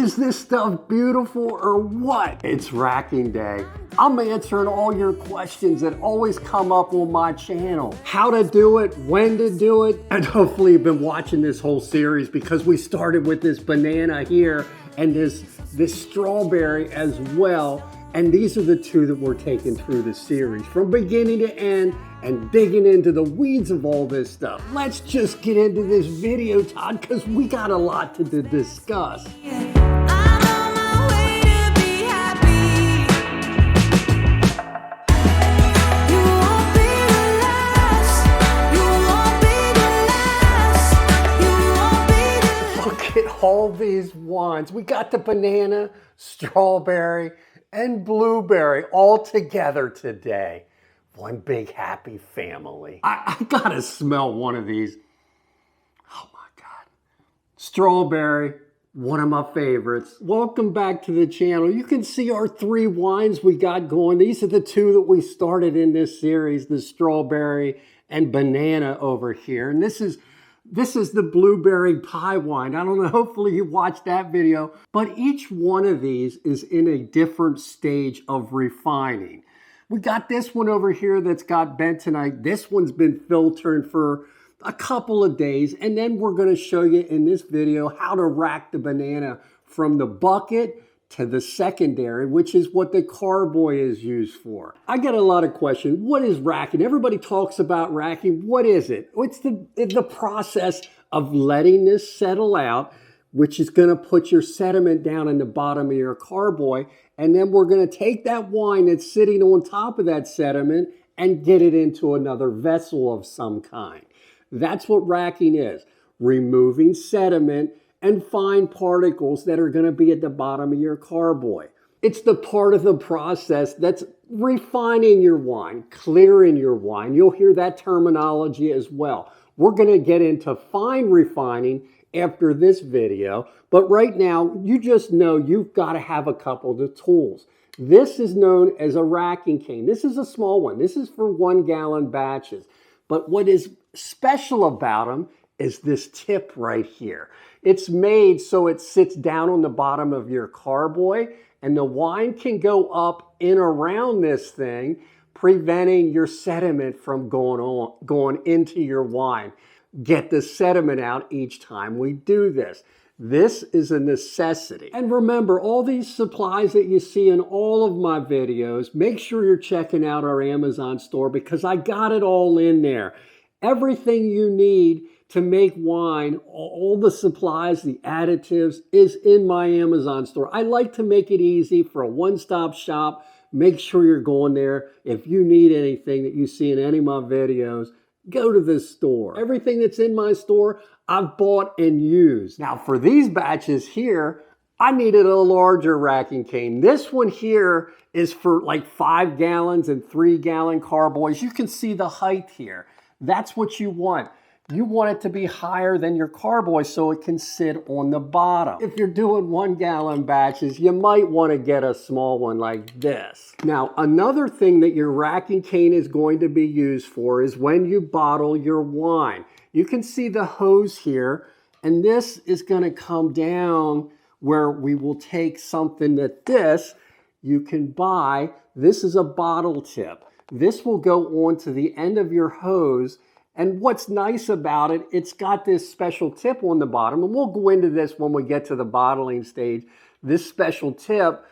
Is this stuff beautiful or what? It's racking day. I'm answering all your questions that always come up on my channel. How to do it, when to do it, and hopefully you've been watching this whole series because we started with this banana here and this strawberry as well. And these are the two that we're taking through the series from beginning to end and digging into the weeds of all this stuff. Let's just get into this video, Todd, because we got a lot to discuss. Look at all these wines. We got the banana, strawberry, and blueberry all together today. One big happy family. I gotta smell one of these. Oh my God. Strawberry, one of my favorites. Welcome back to the channel. You can see our 3 wines we got going. These are the 2 that we started in this series, the strawberry and banana over here. And this is the blueberry pie wine. I don't know, hopefully you watched that video, but each one of these is in a different stage of refining. We got this one over here that's got bentonite. This one's been filtered for a couple of days, and then we're gonna show you in this video how to rack the banana from the bucket to the secondary, which is what the carboy is used for. I get a lot of questions. What is racking? Everybody talks about racking. What is it? It's the process of letting this settle out, which is going to put your sediment down in the bottom of your carboy. And then we're going to take that wine that's sitting on top of that sediment and get it into another vessel of some kind. That's what racking is. Removing sediment and fine particles that are going to be at the bottom of your carboy. It's the part of the process that's refining your wine, clearing your wine. You'll hear that terminology as well. We're going to get into fine refining after this video, but right now you just know you've got to have a couple of tools. This is known as a racking cane. This is a small one. This is for 1 gallon batches. But what is special about them is this tip right here. It's made so it sits down on the bottom of your carboy and the wine can go up and around this thing, preventing your sediment from going into your wine. Get the sediment out each time we do this. This is a necessity. And remember, all these supplies that you see in all of my videos, make sure you're checking out our Amazon store because I got it all in there. Everything you need to make wine, all the supplies, the additives is in my Amazon store. I like to make it easy for a one-stop shop. Make sure you're going there. If you need anything that you see in any of my videos, go to this store. Everything that's in my store, I've bought and used. Now for these batches here, I needed a larger racking cane. This one here is for like 5 gallons and 3 gallon carboys. You can see the height here. That's what you want. You want it to be higher than your carboy so it can sit on the bottom. If you're doing 1 gallon batches, you might want to get a small one like this. Now, another thing that your racking cane is going to be used for is when you bottle your wine. You can see the hose here, and this is going to come down where we will take something that you can buy. This is a bottle tip. This will go onto the end of your hose. And what's nice about it, it's got this special tip on the bottom, and we'll go into this when we get to the bottling stage. This special tip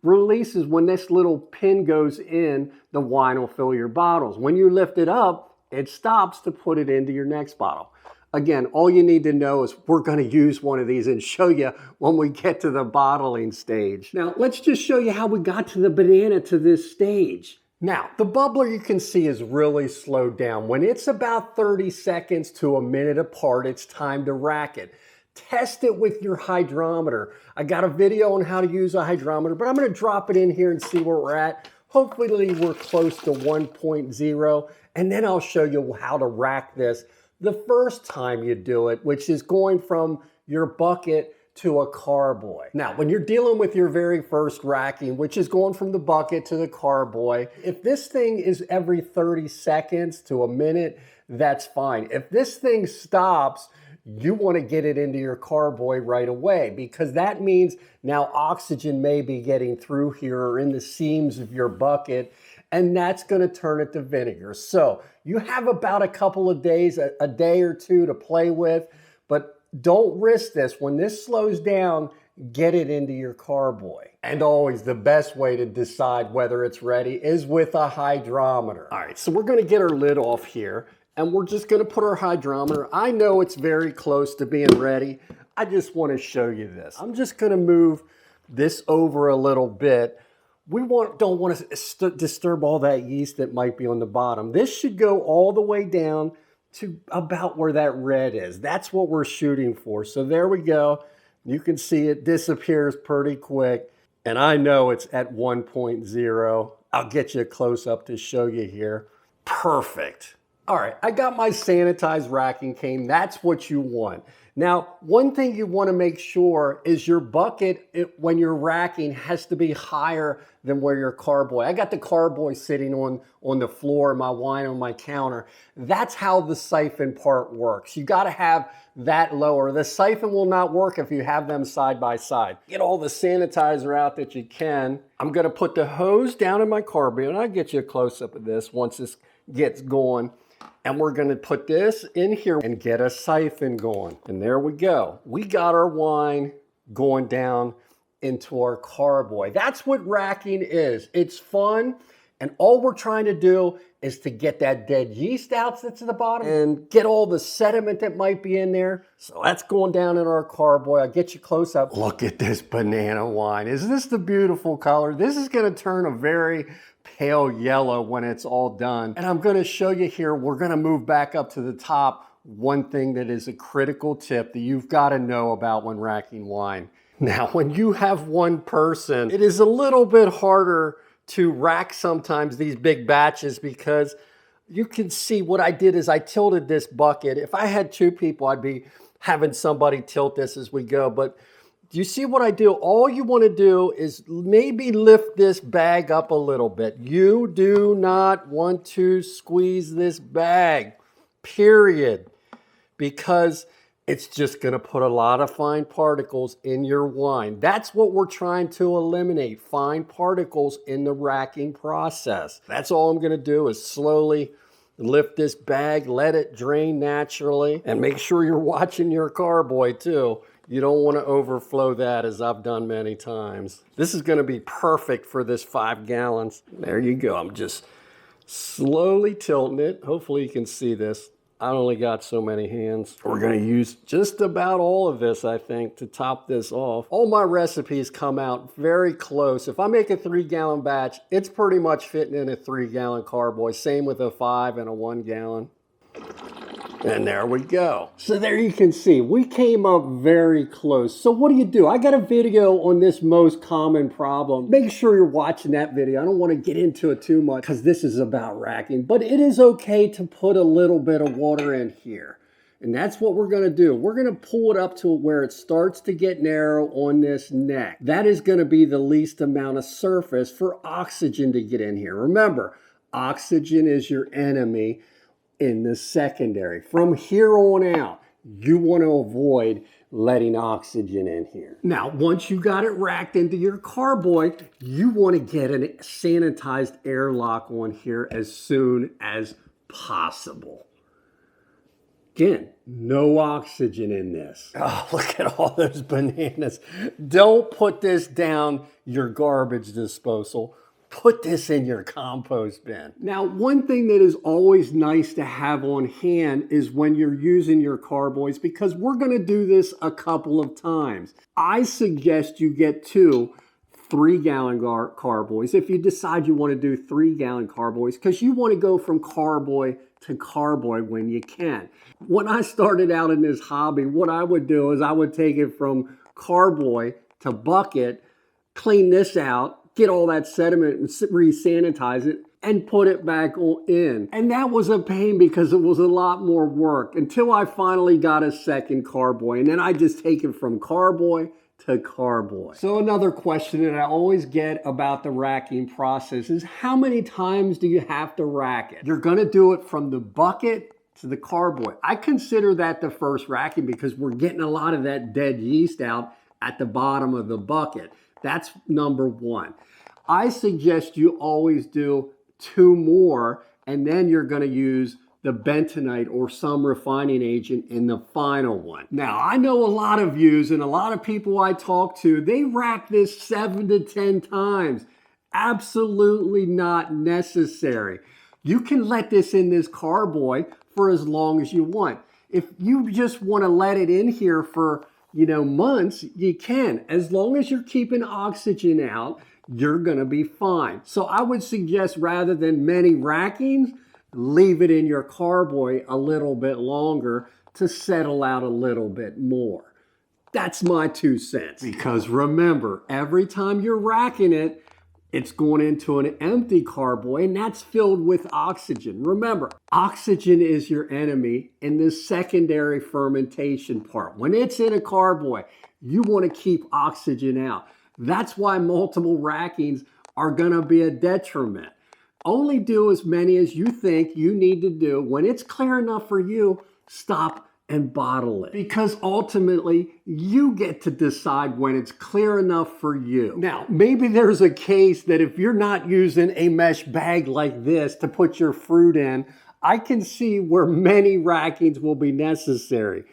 releases when this little pin goes in, the wine will fill your bottles. When you lift it up, it stops to put it into your next bottle. Again, all you need to know is we're going to use one of these and show you when we get to the bottling stage. Now, let's just show you how we got to the banana to this stage. Now, the bubbler you can see is really slowed down. When it's about 30 seconds to a minute apart, it's time to rack it. Test it with your hydrometer. I got a video on how to use a hydrometer, but I'm going to drop it in here and see where we're at. Hopefully we're close to 1.0, and then I'll show you how to rack this the first time you do it, which is going from your bucket to a carboy. Now, when you're dealing with your very first racking, which is going from the bucket to the carboy, if this thing is every 30 seconds to a minute, that's fine. If this thing stops, you want to get it into your carboy right away, because that means now oxygen may be getting through here or in the seams of your bucket, and that's going to turn it to vinegar. So you have about a couple of days, a day or two to play with, but don't risk this. When this slows down, get it into your carboy. And always the best way to decide whether it's ready is with a hydrometer. All right, so we're going to get our lid off here, and we're just going to put our hydrometer. I know it's very close to being ready. I just want to show you this. I'm just going to move this over a little bit. We don't want to disturb all that yeast that might be on the bottom. This should go all the way down to about where that red is. That's what we're shooting for. So there we go. You can see it disappears pretty quick. And I know it's at 1.0. I'll get you a close up to show you here. Perfect. All right, I got my sanitized racking cane. That's what you want. Now, one thing you want to make sure is your bucket, when you're racking, has to be higher than where your carboy. I got the carboy sitting on the floor, my wine on my counter. That's how the siphon part works. You got to have that lower. The siphon will not work if you have them side by side. Get all the sanitizer out that you can. I'm going to put the hose down in my carboy, and I'll get you a close up of this once this gets going. And we're going to put this in here and get a siphon going. And there we go. We got our wine going down into our carboy. That's what racking is. It's fun. And all we're trying to do is to get that dead yeast out that's at the bottom and get all the sediment that might be in there. So that's going down in our carboy. I'll get you close up. Look at this banana wine. Isn't this the beautiful color? This is going to turn a very pale yellow when it's all done. And I'm going to show you here, we're going to move back up to the top. One thing that is a critical tip that you've got to know about when racking wine. Now, when you have one person, it is a little bit harder to rack sometimes these big batches, because you can see what I did is I tilted this bucket. If I had two people, I'd be having somebody tilt this as we go. But do you see what I do? All you want to do is maybe lift this bag up a little bit. You do not want to squeeze this bag, period, because it's just going to put a lot of fine particles in your wine. That's what we're trying to eliminate, fine particles in the racking process. That's all I'm going to do is slowly lift this bag, let it drain naturally, and make sure you're watching your carboy too. You don't want to overflow that, as I've done many times. This is going to be perfect for this 5 gallons. There you go. I'm just slowly tilting it. Hopefully you can see this. I only got so many hands. We're going to use just about all of this, I think, to top this off. All my recipes come out very close. If I make a 3-gallon batch, it's pretty much fitting in a 3-gallon carboy. Same with a 5 and a 1 gallon. And there we go. So there you can see, we came up very close. So what do? I got a video on this most common problem. Make sure you're watching that video. I don't want to get into it too much because this is about racking, but it is okay to put a little bit of water in here. And that's what we're going to do. We're going to pull it up to where it starts to get narrow on this neck. That is going to be the least amount of surface for oxygen to get in here. Remember, oxygen is your enemy in the secondary. From here on out, you want to avoid letting oxygen in here. Now, once you got it racked into your carboy, you want to get a sanitized airlock on here as soon as possible. Again, no oxygen in this. Oh, look at all those bananas. Don't put this down your garbage disposal. Put this in your compost bin. Now, one thing that is always nice to have on hand is when you're using your carboys, because we're going to do this a couple of times. I suggest you get 2 3-gallon carboys if you decide you want to do 3-gallon carboys, because you want to go from carboy to carboy when you can. When I started out in this hobby, what I would do is I would take it from carboy to bucket, clean this out, get all that sediment and re-sanitize it, and put it back in. And that was a pain because it was a lot more work until I finally got a second carboy. And then I just take it from carboy to carboy. So another question that I always get about the racking process is, how many times do you have to rack it? You're going to do it from the bucket to the carboy. I consider that the first racking because we're getting a lot of that dead yeast out at the bottom of the bucket. That's number one. I suggest you always do 2 more, and then you're going to use the bentonite or some refining agent in the final one. Now, I know a lot of yous and a lot of people I talk to, they rack this 7 to 10 times. Absolutely not necessary. You can let this in this carboy for as long as you want. If you just want to let it in here for, months, you can. As long as you're keeping oxygen out, you're going to be fine. So I would suggest rather than many rackings, leave it in your carboy a little bit longer to settle out a little bit more. That's my 2 cents. Because remember, every time you're racking it, it's going into an empty carboy, and that's filled with oxygen. Remember, oxygen is your enemy in the secondary fermentation part. When it's in a carboy, you want to keep oxygen out. That's why multiple rackings are going to be a detriment. Only do as many as you think you need to do. When it's clear enough for you, stop and bottle it. Because ultimately, you get to decide when it's clear enough for you. Now, maybe there's a case that if you're not using a mesh bag like this to put your fruit in, I can see where many rackings will be necessary.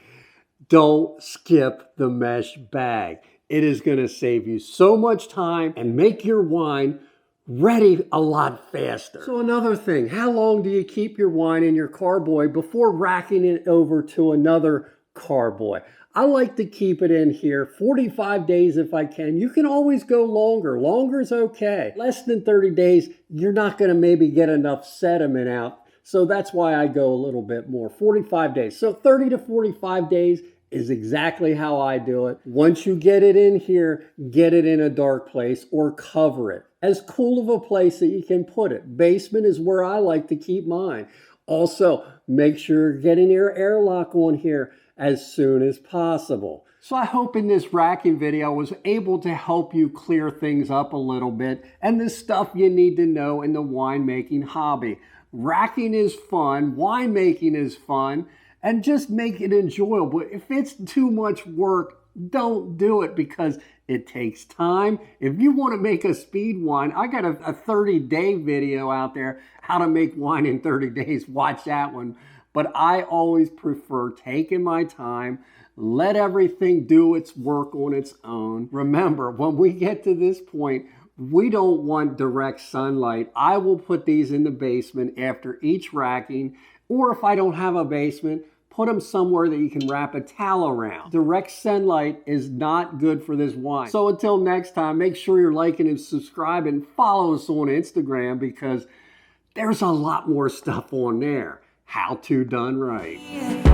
Don't skip the mesh bag. It is going to save you so much time and make your wine ready a lot faster. So another thing, how long do you keep your wine in your carboy before racking it over to another carboy? I like to keep it in here 45 days if I can. You can always go longer. Longer is okay. Less than 30 days, you're not going to maybe get enough sediment out. So that's why I go a little bit more, 45 days. So 30 to 45 days is exactly how I do it. Once you get it in here, get it in a dark place or cover it. As cool of a place that you can put it. Basement is where I like to keep mine. Also, make sure you're getting your airlock on here as soon as possible. So I hope in this racking video I was able to help you clear things up a little bit and the stuff you need to know in the winemaking hobby. Racking is fun, winemaking is fun, and just make it enjoyable. If it's too much work, don't do it because it takes time. If you want to make a speed wine, I got a 30-day video out there, how to make wine in 30 days. Watch that one. But I always prefer taking my time, let everything do its work on its own. Remember, when we get to this point, we don't want direct sunlight. I will put these in the basement after each racking, or if I don't have a basement, put them somewhere that you can wrap a towel around. Direct sunlight is not good for this wine. So until next time, make sure you're liking and subscribing. Follow us on Instagram because there's a lot more stuff on there. How to Done Right.